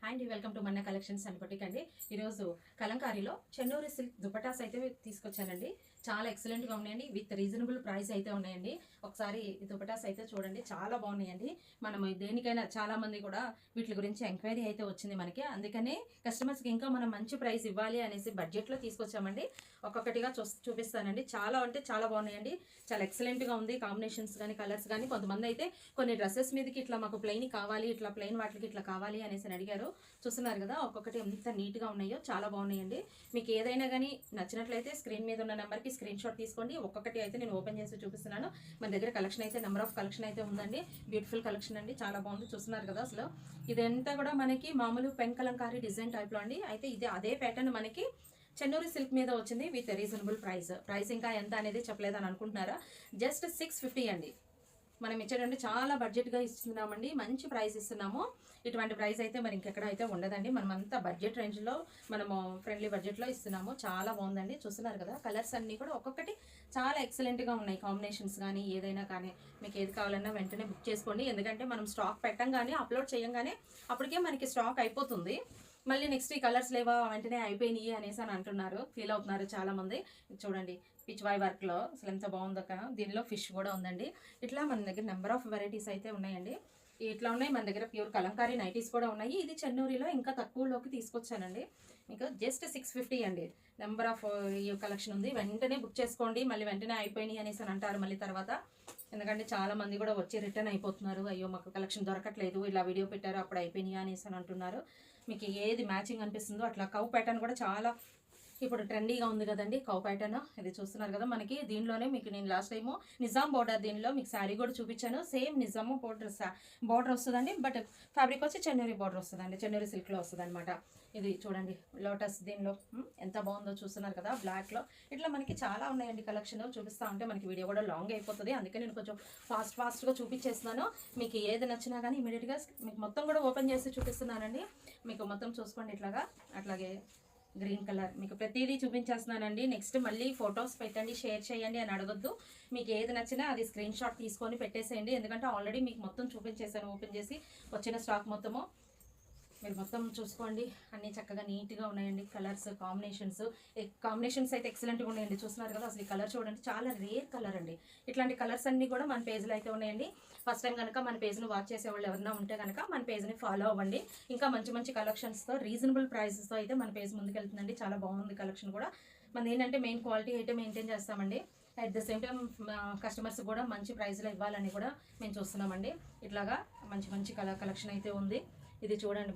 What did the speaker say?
And welcome to మన్న collections and boutique అండి. ఈరోజు కలంకారీలో చెన్నూరి సిల్క్ దుపటాస్ అయితే తీసుకొచ్చానండి. చాలా ఎక్సలెంట్గా ఉన్నాయండి. విత్ రీజనబుల్ ప్రైస్ అయితే ఉన్నాయండి. ఒకసారి ఈ దుపటాస్ అయితే చూడండి, చాలా బాగున్నాయండి. మనం దేనికైనా చాలా మంది కూడా వీటి గురించి ఎంక్వైరీ అయితే వచ్చింది మనకి. అందుకనే కస్టమర్స్కి ఇంకా మనం మంచి ప్రైస్ ఇవ్వాలి అనేసి బడ్జెట్లో తీసుకొచ్చామండి. ఒక్కొక్కటిగా చూపిస్తానండి. చాలా అంటే చాలా బాగున్నాయండి. చాలా ఎక్సలెంట్గా ఉంది. కాంబినేషన్స్ కానీ కలర్స్ కానీ. కొంతమంది అయితే కొన్ని డ్రెస్సెస్ మీదకి ఇట్లా మాకు ప్లెయిన్ కావాలి, ఇట్లా ప్లెయిన్ వాటికి ఇట్లా కావాలి అనేసి అడిగారు. చూస్తున్నారు కదా, ఒక్కొక్కటి ఎంత నీట్గా ఉన్నాయో, చాలా బాగున్నాయండి. మీకు ఏదైనా కానీ నచ్చినట్లయితే స్క్రీన్ మీద ఉన్న నెంబర్కి స్క్రీన్ షాట్ తీసుకోండి. ఒక్కొక్కటి అయితే నేను ఓపెన్ చేసి చూపిస్తున్నాను. మన దగ్గర కలెక్షన్ అయితే నెంబర్ ఆఫ్ కలెక్షన్ అయితే ఉందండి. బ్యూటిఫుల్ కలెక్షన్ అండి, చాలా బాగుంది. చూస్తున్నారు కదా, అసలు ఇదంతా కూడా మనకి మామూలు పెన్ కలంకారీ డిజైన్ టైప్లో అండి. అయితే ఇది అదే ప్యాటర్న్ మనకి చెన్నూరి సిల్క్ మీద వచ్చింది విత్ రీజనబుల్ ప్రైస్ ఇంకా ఎంత అనేది చెప్పలేదని అనుకుంటున్నారా? జస్ట్ 650 అండి. మనం ఇచ్చేటంటే చాలా బడ్జెట్గా ఇస్తున్నామండి. మంచి ప్రైస్ ఇస్తున్నాము. ఇటువంటి ప్రైస్ అయితే మరి ఇంకెక్కడ అయితే ఉండదండి. మనం అంతా బడ్జెట్ రేంజ్లో మనము ఫ్రెండ్లీ బడ్జెట్లో ఇస్తున్నాము. చాలా బాగుందండి. చూస్తున్నారు కదా, కలర్స్ అన్నీ కూడా ఒక్కొక్కటి చాలా ఎక్సలెంట్గా ఉన్నాయి. కాంబినేషన్స్ కానీ ఏదైనా కానీ మీకు ఏది కావాలన్నా వెంటనే బుక్ చేసుకోండి. ఎందుకంటే మనం స్టాక్ పెట్టంగానే అప్లోడ్ చేయంగానే అప్పటికే మనకి స్టాక్ అయిపోతుంది. మళ్ళీ నెక్స్ట్ ఈ కలర్స్ లేవా, వెంటనే అయిపోయినాయి అనేసి అని అంటున్నారు, ఫీల్ అవుతున్నారు చాలామంది. చూడండి, పిచ్ వాయ్ వర్క్లో అసలు ఎంత బాగుందో కదా. దీనిలో ఫిష్ కూడా ఉందండి. ఇట్లా మన దగ్గర నెంబర్ ఆఫ్ వెరైటీస్ అయితే ఉన్నాయండి. ఇట్లా ఉన్నాయి. మన దగ్గర ప్యూర్ కలంకారీ నైటీస్ కూడా ఉన్నాయి. ఇది చెన్నూరిలో ఇంకా తక్కువలోకి తీసుకొచ్చానండి. మీకు జస్ట్ 650 అండి. నెంబర్ ఆఫ్ ఈ కలెక్షన్ ఉంది. వెంటనే బుక్ చేసుకోండి. మళ్ళీ వెంటనే అయిపోయినాయి అనేసి అని అంటారు మళ్ళీ తర్వాత. ఎందుకంటే చాలా మంది కూడా వచ్చి రిటర్న్ అయిపోతున్నారు. అయ్యో మాకు కలెక్షన్ దొరకట్లేదు, ఇలా వీడియో పెట్టారు అప్పుడు అయిపోయినాయి అనేసి అని అంటున్నారు. మీకు ఏది మ్యాచింగ్ అనిపిస్తుందో అట్లా. కౌ ప్యాటర్న్ కూడా చాలా ఇప్పుడు ట్రెండీగా ఉంది కదండి కౌ ప్యాటర్న్. ఇది చూస్తున్నారు కదా, మనకి దీనిలోనే మీకు నేను లాస్ట్ టైము నిజాం బోర్డర్, దీనిలో మీకు శారీ కూడా చూపించాను. సేమ్ నిజాము బోర్డర్ వస్తుందండి. బట్ ఫ్యాబ్రిక్ వచ్చి చెన్నూరి బోర్డర్ వస్తుందండి. చెన్నూరి సిల్క్లో వస్తుంది అనమాట. ఇది చూడండి, లోటస్ దీనిలో ఎంత బాగుందో చూస్తున్నారు కదా, బ్లాక్లో. ఇట్లా మనకి చాలా ఉన్నాయండి కలెక్షన్. చూపిస్తూ ఉంటే మనకి వీడియో కూడా లాంగ్ అయిపోతుంది. అందుకే నేను కొంచెం ఫాస్ట్గా చూపించేస్తున్నాను. మీకు ఏది నచ్చినా కానీ ఇమీడియట్గా మీకు మొత్తం కూడా ఓపెన్ చేసి చూపిస్తున్నానండి. మీకు మొత్తం చూసుకోండి. ఇట్లాగా అట్లాగే గ్రీన్ కలర్ మీకు ప్రతిదీ చూపించేస్తున్నానండి. నెక్స్ట్ మళ్ళీ ఫొటోస్ పెట్టండి, షేర్ చేయండి అని అడగొద్దు. మీకు ఏది నచ్చినా అది స్క్రీన్ షాట్ తీసుకొని పెట్టేసేయండి. ఎందుకంటే ఆల్రెడీ మీకు మొత్తం చూపించేసాను. ఓపెన్ చేసి వచ్చిన స్టాక్ మొత్తము మీరు మొత్తం చూసుకోండి. అన్నీ చక్కగా నీట్గా ఉన్నాయండి. కలర్స్ కాంబినేషన్స్ అయితే ఎక్సలెంట్గా ఉన్నాయండి. చూస్తున్నారు కదా, అసలు ఈ కలర్ చూడండి, చాలా రేర్ కలర్ అండి. ఇట్లాంటి కలర్స్ అన్నీ కూడా మన పేజ్లో అయితే ఉన్నాయండి. ఫస్ట్ టైం కనుక మన పేజ్ను వాచ్ చేసేవాళ్ళు ఎవరైనా ఉంటే కనుక మన పేజ్ని ఫాలో అవ్వండి. ఇంకా మంచి మంచి కలెక్షన్స్తో రీజనబుల్ ప్రైసెస్తో అయితే మన పేజ్ ముందుకెళ్తుందండి. చాలా బాగుంది కలెక్షన్ కూడా. మన ఏంటంటే మెయిన్ క్వాలిటీ అయితే మెయింటైన్ చేస్తామండి. At the same time customers కూడా మంచి ప్రైస్లో ఇవ్వాలని కూడా మేము చూస్తున్నామండి. ఇట్లాగా మంచి మంచి కలెక్షన్ అయితే ఉంది. ఇది చూడండి.